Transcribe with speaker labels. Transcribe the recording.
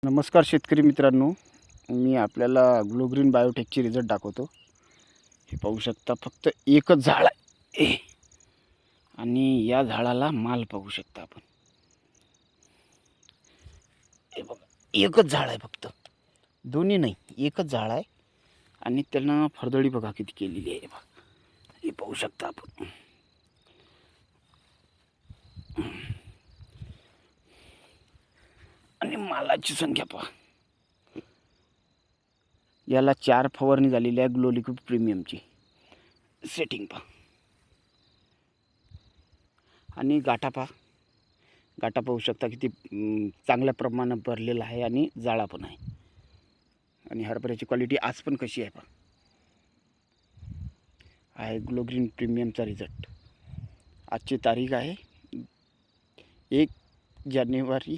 Speaker 1: नमस्कार शेतकरी मित्रांनो, मी आपल्याला ग्लो ग्रीन बायोटेकचे रिझल्ट दाखवतो. हे पाहू शकता, फक्त एकच झाड आहे आणि या झाडाला माल पाहू शकता आपण. हे बघा, एकच झाड आहे, फक्त दोन्ही नाही, एकच झाड आहे आणि त्यांना फरदळी बघा किती केलेली आहे. बघा, हे पाहू शकता आपण. आणि मालाची संख्या पहा. याला 4 फवारणी झालेली आहे ग्लो लिक्विड प्रीमियमची. सेटिंग पहा आणि गाठा पहा. गाठा पाहू शकता किती चांगल्या प्रमाणात भरलेला आहे आणि जाळा पण आहे. आणि हरभऱ्याची क्वालिटी आज पण कशी आहे पहा. आहे ग्लो ग्रीन प्रीमियमचा रिझल्ट. आजची तारीख आहे 1 जानेवारी